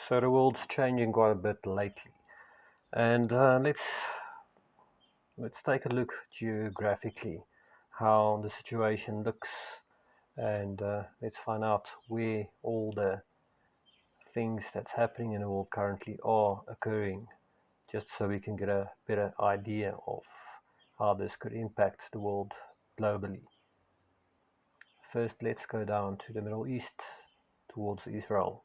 So the world's changing quite a bit lately, and let's take a look geographically how the situation looks, and let's find out where all the things that's happening in the world currently are occurring, just so we can get a better idea of how this could impact the world globally. First, let's go down to the Middle East towards Israel.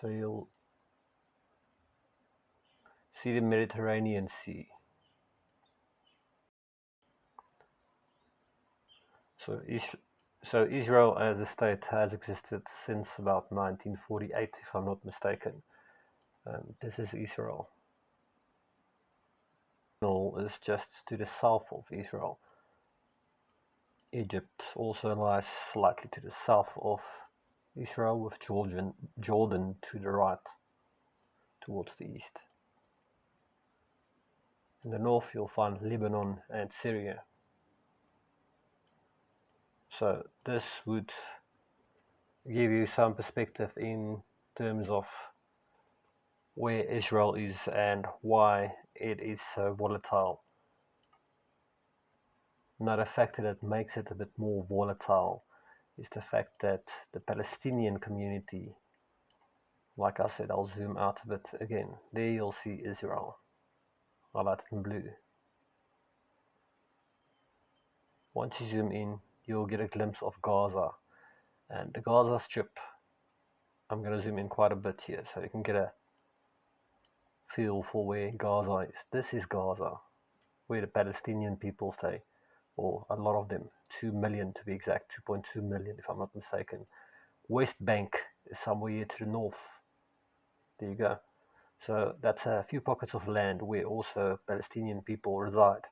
So you'll see the Mediterranean Sea. So, so Israel as a state has existed since about 1948, if I'm not mistaken. And this is Israel. Israel is just to the south of Israel. Egypt also lies slightly to the south of Israel, with Jordan to the right, towards the east. In the north, you'll find Lebanon and Syria. So this would give you some perspective in terms of where Israel is and why it is so volatile. Another factor that makes it a bit more volatile is the fact that the Palestinian community, like I said, I'll zoom out a bit again. There you'll see Israel, highlighted in blue. Once you zoom in, you'll get a glimpse of Gaza. And the Gaza Strip, I'm going to zoom in quite a bit here so you can get a feel for where Gaza is. This is Gaza, where the Palestinian people stay, or a lot of them, 2 million to be exact, 2.2 million if I'm not mistaken. West Bank is somewhere here to the north. There you go. So that's a few pockets of land where also Palestinian people reside.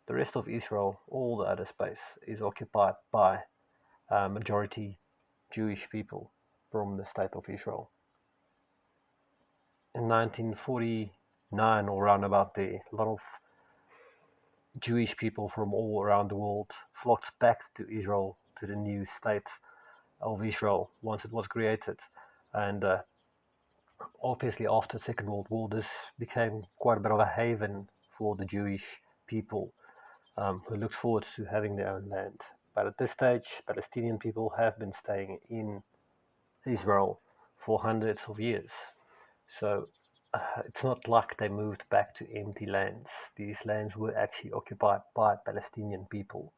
The rest of Israel, all the other space, is occupied by majority Jewish people from the state of Israel. In 1949 or around about there, a lot of Jewish people from all around the world flocked back to Israel, to the new state of Israel once it was created. And obviously after the Second World War, this became quite a bit of a haven for the Jewish people who looked forward to having their own land. But at this stage, Palestinian people have been staying in Israel for hundreds of years. So it's not like they moved back to empty lands. These lands were actually occupied by Palestinian people.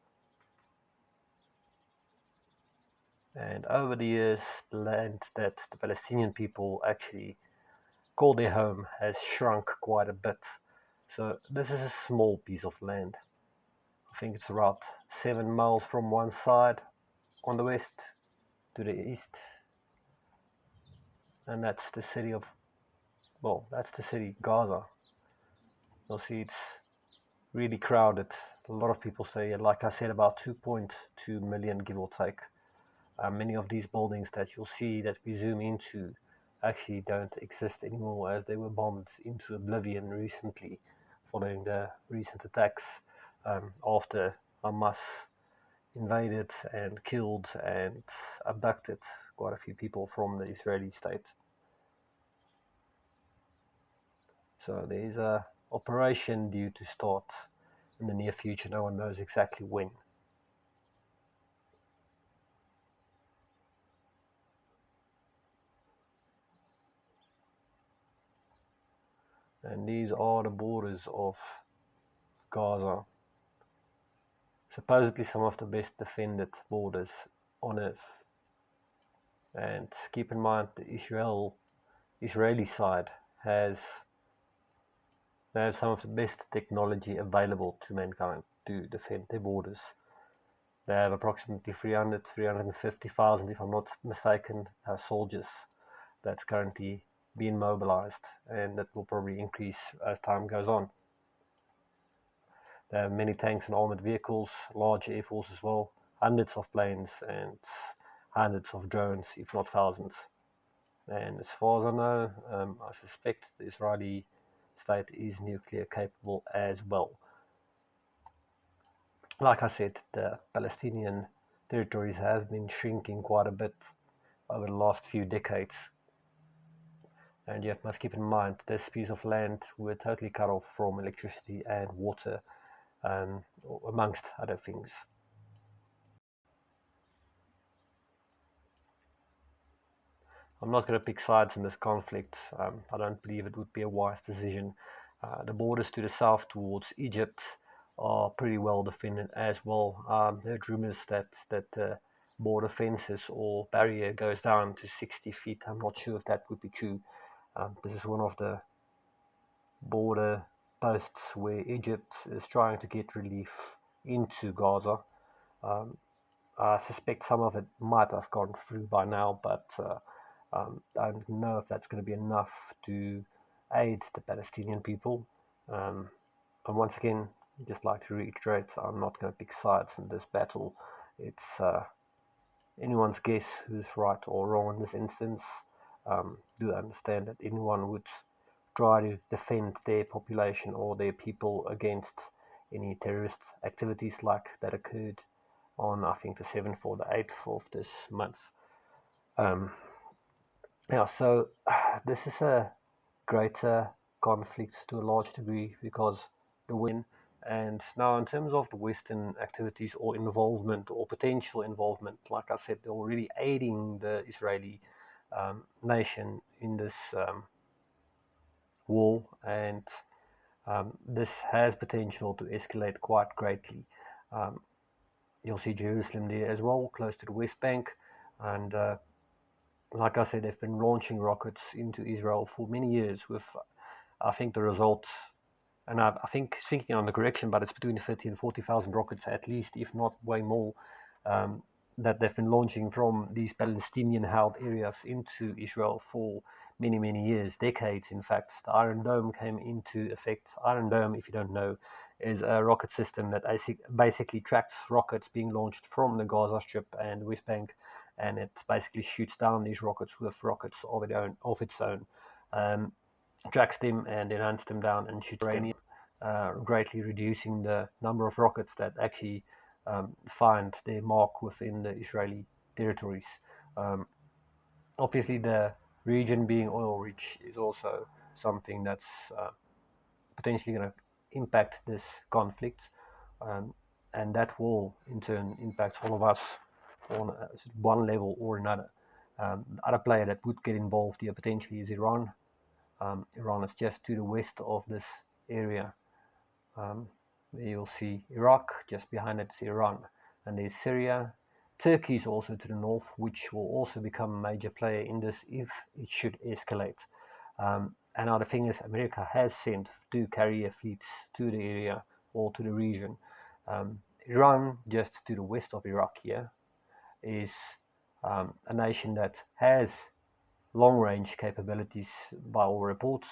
And over the years, the land that the Palestinian people actually call their home has shrunk quite a bit. So this is a small piece of land. I think it's about 7 miles from one side on the west to the east. And that's the city of, well, that's the city Gaza. You'll see it's really crowded. A lot of people say, like I said, about 2.2 million, give or take. Many of these buildings that you'll see that we zoom into actually don't exist anymore, as they were bombed into oblivion recently following the recent attacks after Hamas invaded and killed and abducted quite a few people from the Israeli state. So there is a operation due to start in the near future. No one knows exactly when. And these are the borders of Gaza. Supposedly some of the best defended borders on earth. And keep in mind the Israeli side has they have some of the best technology available to mankind to defend their borders. They have approximately 350,000, if I'm not mistaken, soldiers that's currently being mobilized, and that will probably increase as time goes on. They have many tanks and armored vehicles, large air force as well, hundreds of planes and hundreds of drones, if not thousands. And as far as I know, I suspect the Israeli state is nuclear capable as well. Like I said, the territories have been shrinking quite a bit over the last few decades. And you must keep in mind this piece of land were totally cut off from electricity and water, amongst other things. I'm not going to pick sides in this conflict. I don't believe it would be a wise decision. The borders to the south towards Egypt are pretty well defended as well. Heard rumors that the border fences or barrier goes down to 60 feet. I'm not sure if that would be true. This is one of the border posts where Egypt is trying to get relief into Gaza. I suspect some of it might have gone through by now, but I don't know if that's going to be enough to aid the Palestinian people. And once again, just like to reiterate, I'm not going to pick sides in this battle. It's anyone's guess who's right or wrong in this instance. Do understand that anyone would try to defend their population or their people against any terrorist activities like that occurred on, I think, the 7th or the 8th of this month. Yeah, so this is a greater conflict to a large degree because the win. And now, in terms of the Western activities or involvement or potential involvement, like I said, they're already aiding the Israeli nation in this war, and this has potential to escalate quite greatly. You'll see Jerusalem there as well, close to the West Bank, and like I said, they've been launching rockets into Israel for many years with, I think the results, and I think thinking on the correction, but it's between 30 and 40,000 rockets at least, if not way more, that they've been launching from these Palestinian-held areas into Israel for many, many years, decades in fact. The Iron Dome came into effect. Iron Dome, if you don't know, is a rocket system that basically tracks rockets being launched from the Gaza Strip and West Bank, and it basically shoots down these rockets with rockets of its own, tracks them and then hunts them down and shoots them, greatly reducing the number of rockets that actually find their mark within the Israeli territories. Obviously, the region being oil rich is also something that's potentially going to impact this conflict, and that will in turn impact all of us on one level or another. The other player that would get involved here potentially is Iran. Iran is just to the west of this area. You'll see Iraq, just behind it is Iran, and there's Syria. Turkey is also to the north, which will also become a major player in this if it should escalate. And now the thing is, America has sent 2 carrier fleets to the area or to the region. Iran, just to the west of Iraq here, is a nation that has long-range capabilities by all reports,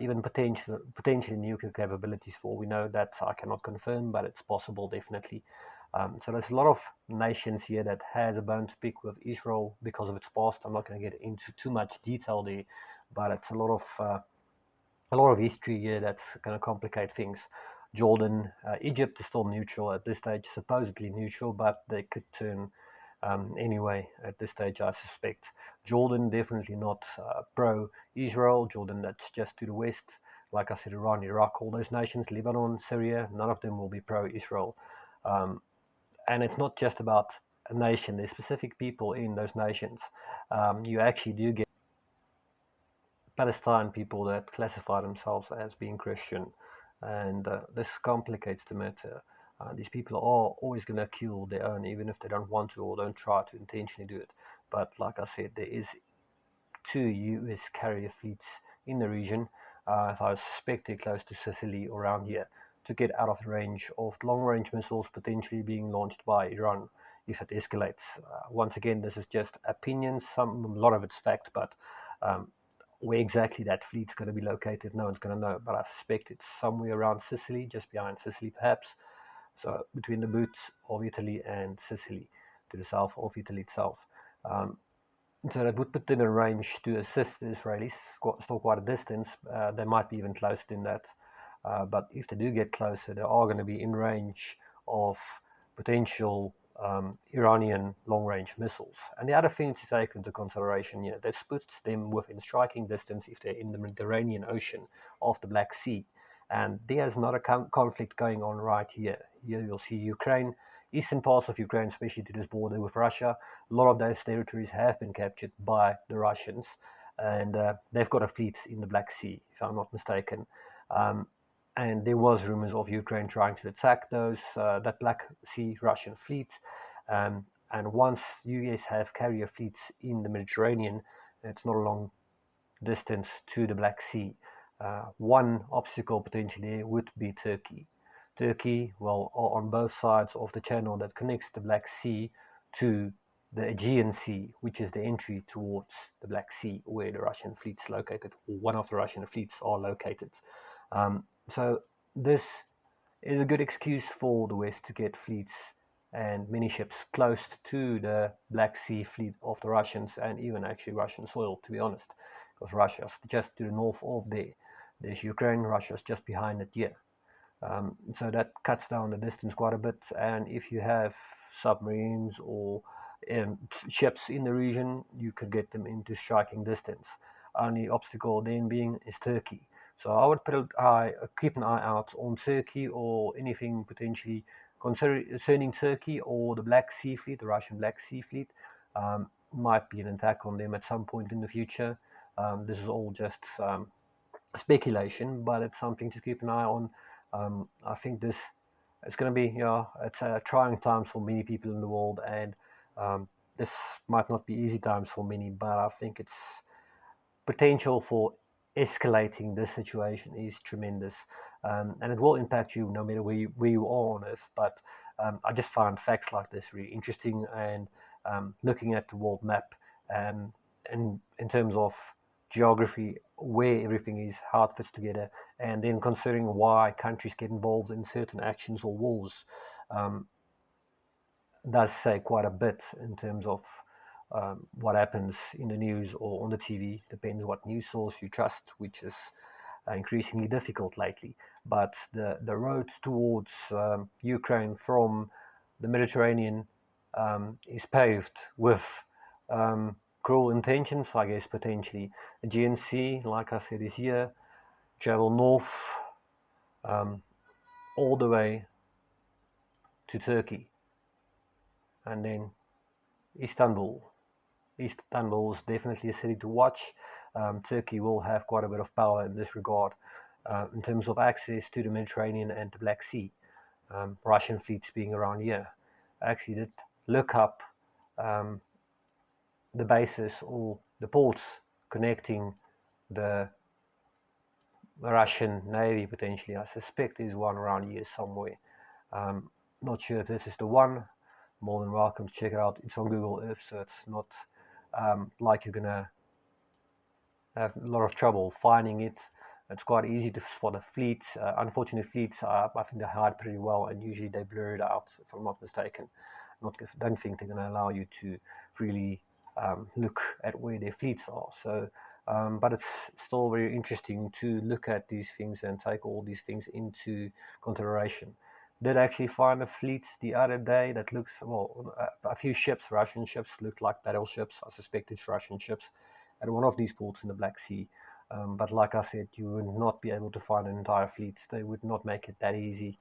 even potentially nuclear capabilities for all we know. That I cannot confirm, but it's possible definitely. So there's a lot of nations here that has a bone to pick with Israel because of its past. I'm not going to get into too much detail there, but it's a lot of history here that's going to complicate things. Jordan, Egypt is still neutral at this stage, supposedly neutral, but they could turn anyway at this stage, I suspect. Jordan definitely not pro-Israel. Jordan, that's just to the west. Like I said, Iran, Iraq, all those nations, Lebanon, Syria, none of them will be pro-Israel. And it's not just about a nation. There's specific people in those nations. You actually do get Palestine people that classify themselves as being Christian, and this complicates the matter. These people are always going to kill their own, even if they don't want to or don't try to intentionally do it. But like I said, there is 2 U.S. carrier fleets in the region. I suspect they're close to Sicily or around here to get out of the range of long-range missiles potentially being launched by Iran if it escalates. Once again, this is just opinions. A lot of it's fact, but where exactly that fleet's going to be located, no one's going to know. But I suspect it's somewhere around Sicily, just behind Sicily, perhaps. So between the boots of Italy and Sicily, to the south of Italy itself. So that would put them in range to assist the Israelis, still quite a distance. They might be even closer than that. But if they do get closer, they are going to be in range of potential Iranian long-range missiles. And the other thing to take into consideration, that puts them within striking distance if they're in the Mediterranean Ocean off the Black Sea. And there's not a conflict going on right here. Here you'll see Ukraine, eastern parts of Ukraine, especially to this border with Russia. A lot of those territories have been captured by the Russians, and they've got a fleet in the Black Sea, if I'm not mistaken. And there was rumors of Ukraine trying to attack that Black Sea Russian fleet. And once US have carrier fleets in the Mediterranean, it's not a long distance to the Black Sea. One obstacle potentially would be Turkey. Turkey, well, on both sides of the channel that connects the Black Sea to the Aegean Sea, which is the entry towards the Black Sea, where the Russian fleet's located, or one of the Russian fleets are located. So this is a good excuse for the West to get fleets and many ships close to the Black Sea fleet of the Russians, and even actually Russian soil, to be honest, because Russia's just to the north of there. There's Ukraine, Russia's just behind it here. So that cuts down the distance quite a bit, and if you have submarines or ships in the region, you could get them into striking distance. Only obstacle then being is Turkey. So I would keep an eye out on Turkey or anything potentially concerning Turkey or the Black Sea Fleet, the Russian Black Sea Fleet. Might be an attack on them at some point in the future. This is all just speculation, but it's something to keep an eye on. I think this is going to be, it's trying times for many people in the world, and this might not be easy times for many, but I think it's potential for escalating this situation is tremendous, and it will impact you no matter where you are on Earth. But I just find facts like this really interesting, and looking at the world map and in terms of geography, where everything is, how it fits together, and then considering why countries get involved in certain actions or wars, does say quite a bit in terms of what happens in the news or on the TV. Depends what news source you trust, which is increasingly difficult lately. But the road towards Ukraine from the Mediterranean is paved with cruel intentions, I guess, potentially. The Aegean Sea, like I said, is here. Travel north all the way to Turkey, and then Istanbul. Istanbul is definitely a city to watch. Turkey will have quite a bit of power in this regard in terms of access to the Mediterranean and the Black Sea. Russian fleets being around here. I actually did look up the bases or the ports connecting the Russian Navy potentially. I suspect there's one around here somewhere. Not sure if this is the one. More than welcome to check it out. It's on Google Earth, so it's not like you're gonna have a lot of trouble finding it. It's quite easy to spot a fleet. Unfortunately, fleets I think they hide pretty well, and usually they blur it out, if I'm not mistaken. Don't think they're going to allow you to really look at where their fleets are. So, but it's still very interesting to look at these things and take all these things into consideration. Did actually find a fleet the other day that looks, well, a few ships, Russian ships, looked like battleships. I suspect it's Russian ships at one of these ports in the Black Sea. But like I said, you would not be able to find an entire fleet. They would not make it that easy.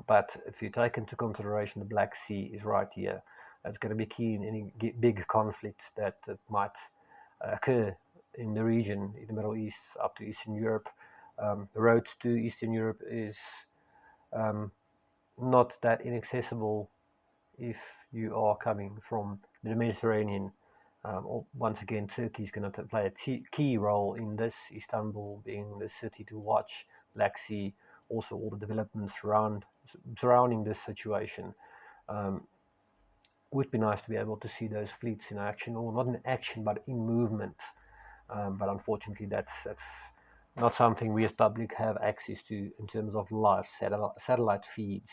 But if you take into consideration the Black Sea is right here, it's going to be key in any big conflicts that might occur in the region, in the Middle East, up to Eastern Europe. The roads to Eastern Europe is not that inaccessible if you are coming from the Mediterranean. Once again, Turkey is going to play a key role in this, Istanbul being the city to watch, Black Sea, also all the developments surrounding this situation. Would be nice to be able to see those fleets in action, or not in action, but in movement. But unfortunately, that's not something we as public have access to in terms of live satellite feeds.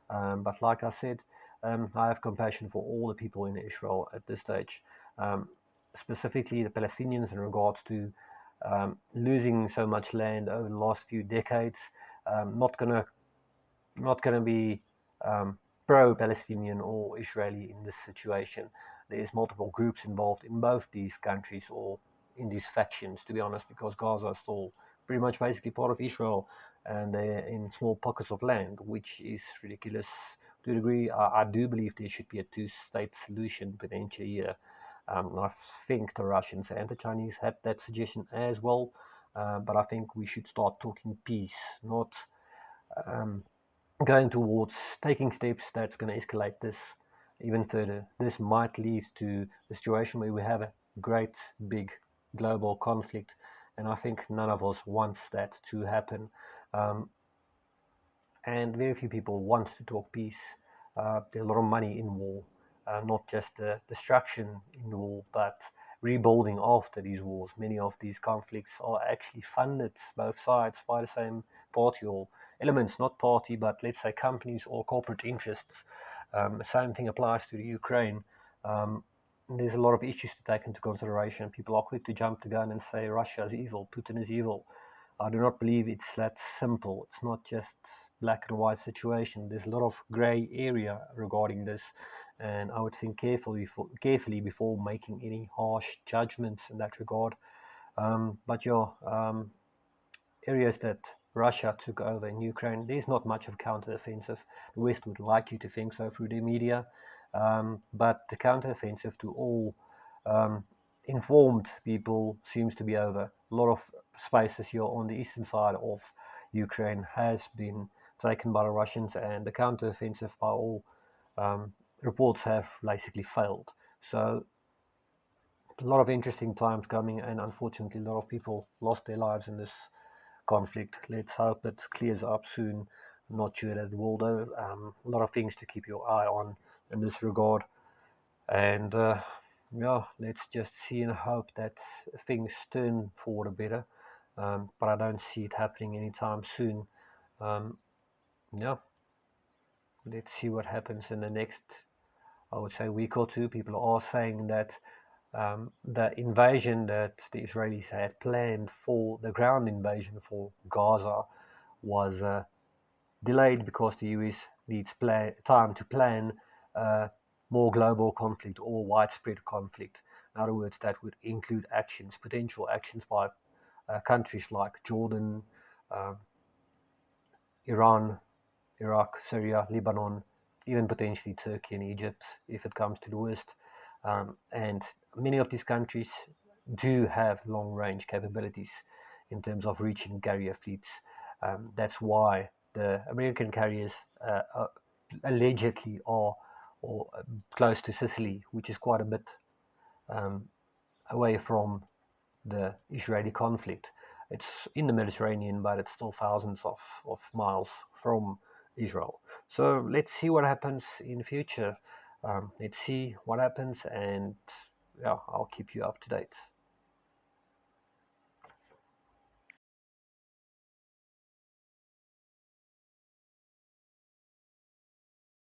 But like I said, I have compassion for all the people in Israel at this stage, specifically the Palestinians in regards to losing so much land over the last few decades. Not gonna be pro-Palestinian or Israeli in this situation. There's multiple groups involved in both these countries or in these factions, to be honest, because Gaza is still pretty much basically part of Israel and they're in small pockets of land, which is ridiculous to a degree. I do believe there should be a two-state solution potentially here. I think the Russians and the Chinese had that suggestion as well, but I think we should start talking peace, not um, going towards taking steps that's going to escalate this even further. This might lead to a situation where we have a great big global conflict, and I think none of us wants that to happen. Um, and very few people want to talk peace. There's a lot of money in war, not just the destruction in the war, but rebuilding after these wars. Many of these conflicts are actually funded, both sides, by the same party or elements, not party, but let's say companies or corporate interests. The same thing applies to the Ukraine. Um, there's a lot of issues to take into consideration. People are quick to jump the gun and say Russia is evil, Putin is evil. I do not believe it's that simple. It's not just black and white situation. There's a lot of grey area regarding this, and I would think carefully before making any harsh judgments in that regard. But yeah, areas that Russia took over in Ukraine, there's not much of counteroffensive. The West would like you to think so through their media, but the counteroffensive to all um, informed people seems to be over. A lot of spaces here on the eastern side of Ukraine has been taken by the Russians, and the counteroffensive by all um, reports have basically failed. So a lot of interesting times coming, and unfortunately, a lot of people lost their lives in this conflict. Let's hope it clears up soon. I'm not sure that it will, though. A lot of things to keep your eye on in this regard. And yeah, let's just see and hope that things turn for the better. But I don't see it happening anytime soon. Um, yeah, let's see what happens in the next, I would say, week or two. People are saying that the invasion that the Israelis had planned for the ground invasion for Gaza was delayed because the US needs time to plan more global conflict or widespread conflict. In other words, that would include potential actions by countries like Jordan, uh, Iran, Iraq, Syria, Lebanon, even potentially Turkey and Egypt if it comes to the West. And many of these countries do have long range capabilities in terms of reaching carrier fleets. That's why the American carriers allegedly are or close to Sicily, which is quite a bit um, away from the Israeli conflict. It's in the Mediterranean, but it's still thousands of miles from Israel. So let's see what happens in the future. Let's see what happens, and yeah, I'll keep you up to date.